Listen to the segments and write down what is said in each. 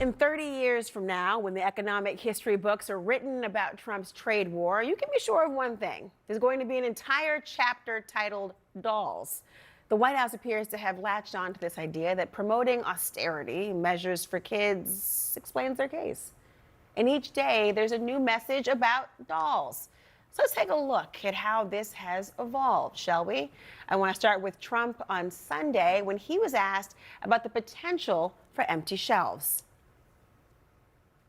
In 30 years from now, when the economic history books are written about Trump's trade war, you can be sure of one thing. There's going to be an entire chapter titled Dolls. The White House appears to have latched on to this idea that promoting austerity measures for kids explains their case. And each day, there's a new message about dolls. So let's take a look at how this has evolved, shall we? I want to start with Trump on Sunday when he was asked about the potential for empty shelves.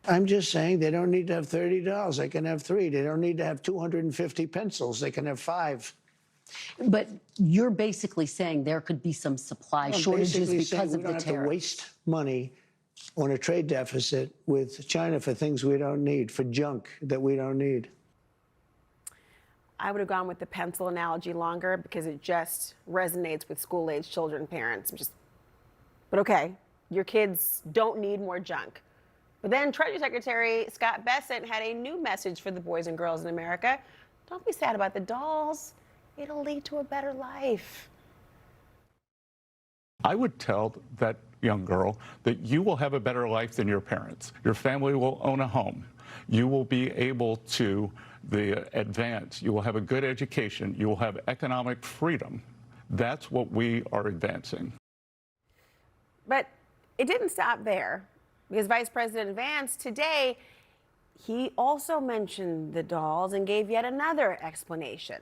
I'm just saying they don't need to have $30. They can have 3. They don't need to have 250 pencils. They can have 5. But you're basically saying there could be some supply shortages because of the tariff. We don't have to waste money on a trade deficit with China for things we don't need, for junk that we don't need. I would have gone with the pencil analogy longer because it just resonates with school-age children and parents. But okay, your kids don't need more junk. But then Treasury Secretary Scott Bessent had a new message for the boys and girls in America. Don't be sad about the dolls. It'll lead to a better life. I would tell that young girl that you will have a better life than your parents. Your family will own a home. You will be able to advance. You will have a good education. You will have economic freedom. That's what we are advancing. But it didn't stop there, because Vice President Vance today, he also mentioned the dolls and gave yet another explanation.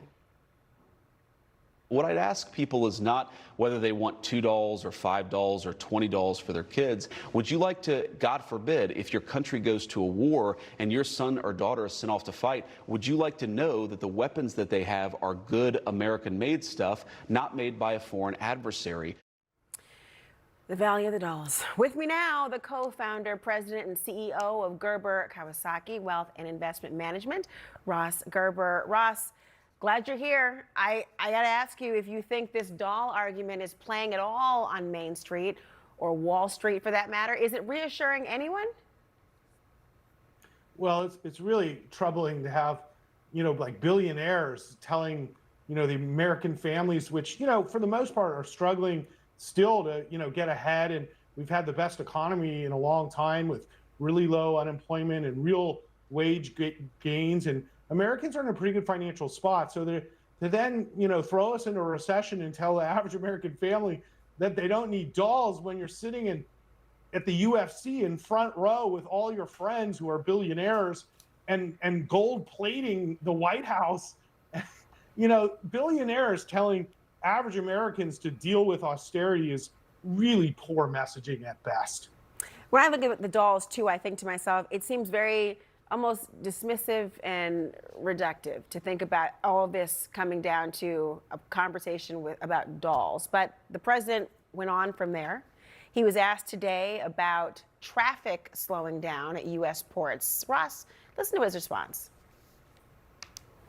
What I'd ask people is not whether they want $2 or $5 or $20 for their kids. Would you like to, God forbid, if your country goes to a war and your son or daughter is sent off to fight, would you like to know that the weapons that they have are good American-made stuff, not made by a foreign adversary? The value of the dolls. With me now, the co-founder, president, and CEO of Gerber Kawasaki Wealth and Investment Management, Ross Gerber. Ross, glad you're here. I got to ask you if you think this doll argument is playing at all on Main Street or Wall Street for that matter. Is it reassuring anyone? Well, it's really troubling to have, like billionaires telling, the American families, which, for the most part are struggling still to, get ahead. And we've had the best economy in a long time with really low unemployment and real wage gains. And Americans are in a pretty good financial spot. So to then, throw us into a recession and tell the average American family that they don't need dolls when you're sitting at the UFC in front row with all your friends who are billionaires and gold plating the White House, billionaires telling average Americans to deal with austerity is really poor messaging at best. When I look at the dolls too, I think to myself, it seems very almost dismissive and reductive to think about all of this coming down to a conversation about dolls. But the president went on from there. He was asked today about traffic slowing down at U.S. ports. Ross, listen to his response.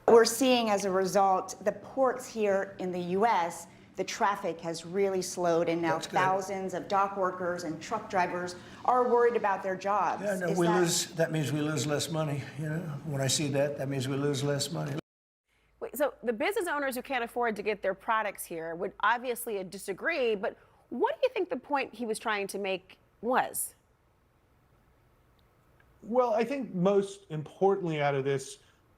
We're seeing as a result, the ports here in the U.S., the traffic has really slowed, and now thousands of dock workers and truck drivers are worried about their jobs. Yeah, no, that means we lose less money. When I see that means we lose less money. Wait, so the business owners who can't afford to get their products here would obviously disagree, but what do you think the point he was trying to make was? Well, I think most importantly out of this,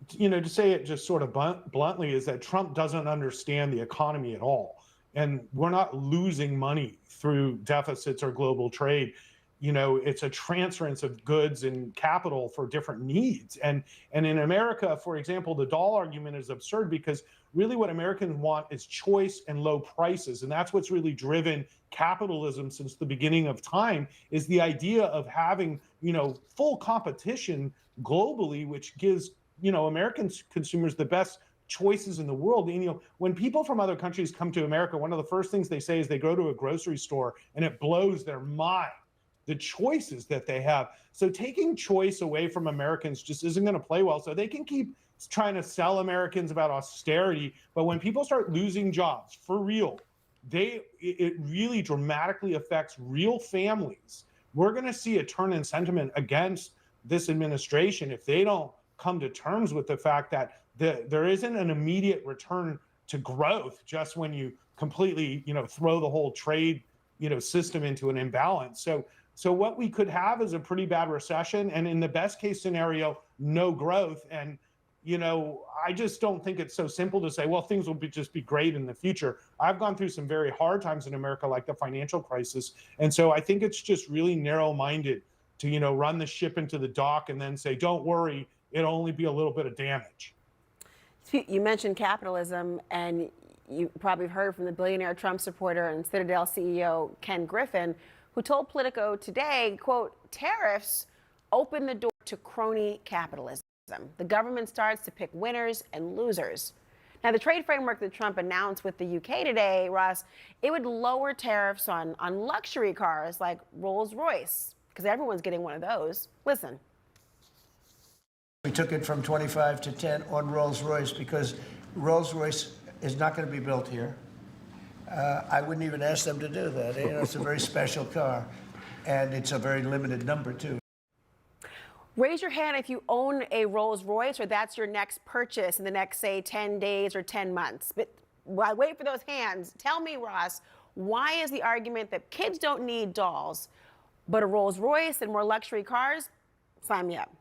to say it just sort of bluntly, is that Trump doesn't understand the economy at all. And we're not losing money through deficits or global trade. It's a transference of goods and capital for different needs. And in America, for example, the doll argument is absurd because really what Americans want is choice and low prices. And that's what's really driven capitalism since the beginning of time, is the idea of having, full competition globally, which gives American consumers the best choices in the world. And, when people from other countries come to America, one of the first things they say is they go to a grocery store and it blows their mind, the choices that they have. So taking choice away from Americans just isn't going to play well. So they can keep trying to sell Americans about austerity. But when people start losing jobs for real, it really dramatically affects real families. We're going to see a turn in sentiment against this administration if they don't come to terms with the fact that there isn't an immediate return to growth just when you completely, throw the whole trade, system into an imbalance. So So what we could have is a pretty bad recession, and in the best case scenario, no growth. And I just don't think it's so simple to say, well, things will just be great in the future. I've gone through some very hard times in America, like the financial crisis. And so I think it's just really narrow-minded to, run the ship into the dock and then say, don't worry, it'll only be a little bit of damage. You mentioned capitalism, and you probably heard from the billionaire Trump supporter and Citadel CEO Ken Griffin, who told Politico today, quote, tariffs open the door to crony capitalism. The government starts to pick winners and losers. Now, the trade framework that Trump announced with the UK today, Ross, it would lower tariffs on luxury cars like Rolls-Royce, because everyone's getting one of those. Listen. We took it from 25 to 10 on Rolls-Royce because Rolls-Royce is not going to be built here. I wouldn't even ask them to do that. It's a very special car, and it's a very limited number, too. Raise your hand if you own a Rolls-Royce or that's your next purchase in the next, say, 10 days or 10 months. But while I wait for those hands, tell me, Ross, why is the argument that kids don't need dolls, but a Rolls-Royce and more luxury cars? Sign me up.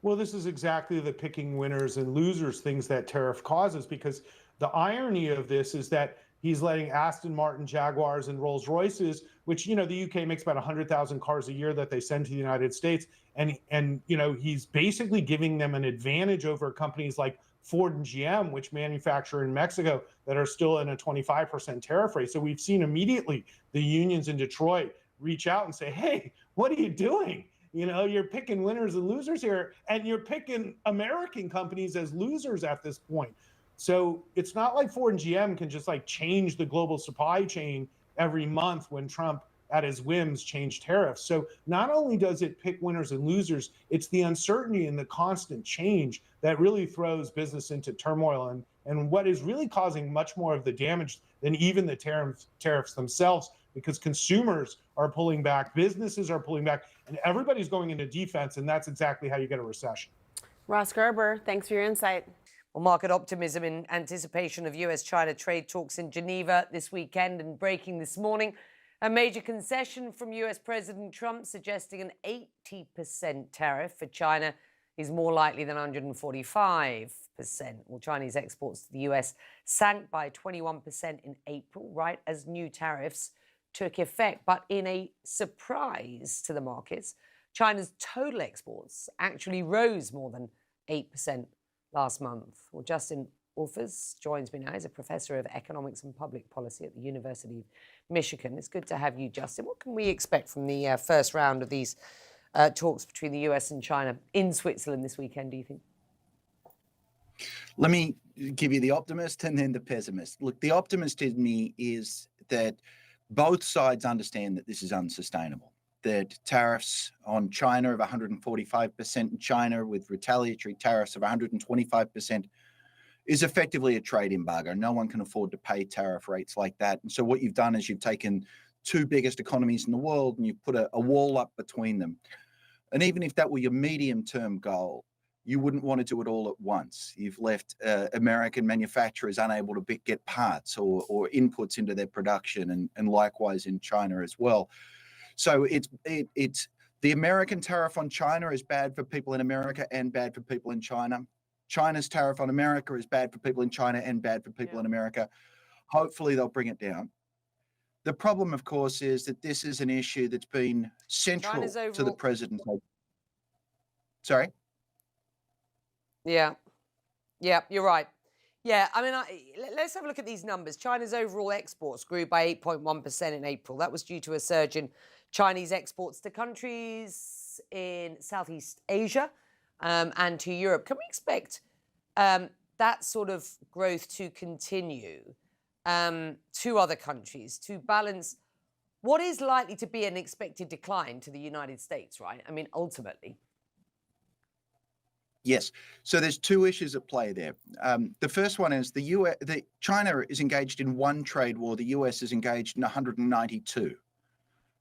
Well, this is exactly the picking winners and losers things that tariff causes, because the irony of this is that he's letting Aston Martin, Jaguars, and Rolls Royces, which, the UK makes about 100,000 cars a year that they send to the United States. And he's basically giving them an advantage over companies like Ford and GM, which manufacture in Mexico, that are still in a 25% tariff rate. So we've seen immediately the unions in Detroit reach out and say, hey, what are you doing? You're picking winners and losers here, and you're picking American companies as losers at this point. So it's not like Ford and GM can just change the global supply chain every month when Trump at his whims changed tariffs. So not only does it pick winners and losers, it's the uncertainty and the constant change that really throws business into turmoil, and what is really causing much more of the damage than even the tariffs themselves, because consumers are pulling back, businesses are pulling back, and everybody's going into defense, and that's exactly how you get a recession. Ross Gerber, thanks for your insight. Well, market optimism in anticipation of US-China trade talks in Geneva this weekend, and breaking this morning, a major concession from US President Trump suggesting an 80% tariff for China is more likely than 145%. Well, Chinese exports to the US sank by 21% in April, right as new tariffs took effect. But in a surprise to the markets, China's total exports actually rose more than 8% last month. Well, Justin Wolfers joins me now. He's a professor of economics and public policy at the University of Michigan. It's good to have you, Justin. What can we expect from the first round of these talks between the US and China in Switzerland this weekend, do you think? Let me give you the optimist and then the pessimist. Look, the optimist in me is that both sides understand that this is unsustainable, that tariffs on China of 145% in China with retaliatory tariffs of 125% is effectively a trade embargo. No one can afford to pay tariff rates like that. And so what you've done is you've taken two biggest economies in the world and you've put a wall up between them. And even if that were your medium-term goal, you wouldn't want to do it all at once. You've left American manufacturers unable to get parts or inputs into their production, and likewise in China as well. So it's the American tariff on China is bad for people in America and bad for people in China. China's tariff on America is bad for people in China and bad for people in America. Hopefully they'll bring it down. The problem, of course, is that this is an issue that's been central to the president's. Sorry? Yeah, you're right. Yeah, I mean, let's have a look at these numbers. China's overall exports grew by 8.1% in April. That was due to a surge in Chinese exports to countries in Southeast Asia and to Europe. Can we expect that sort of growth to continue to other countries to balance what is likely to be an expected decline to the United States, right? I mean, ultimately. Yes. So there's two issues at play there. The first one is China is engaged in one trade war. The US is engaged in 192.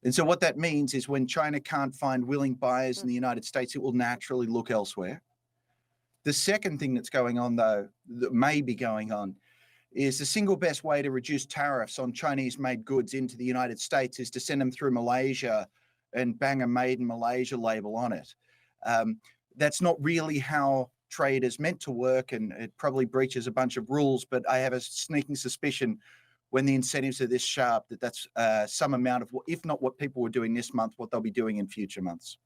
And so what that means is when China can't find willing buyers in the United States, it will naturally look elsewhere. The second thing that's going on, though, that may be going on, is the single best way to reduce tariffs on Chinese-made goods into the United States is to send them through Malaysia and bang a Made in Malaysia label on it. That's not really how trade is meant to work, and it probably breaches a bunch of rules, but I have a sneaking suspicion when the incentives are this sharp that that's some amount of, if not what people were doing this month, what they'll be doing in future months.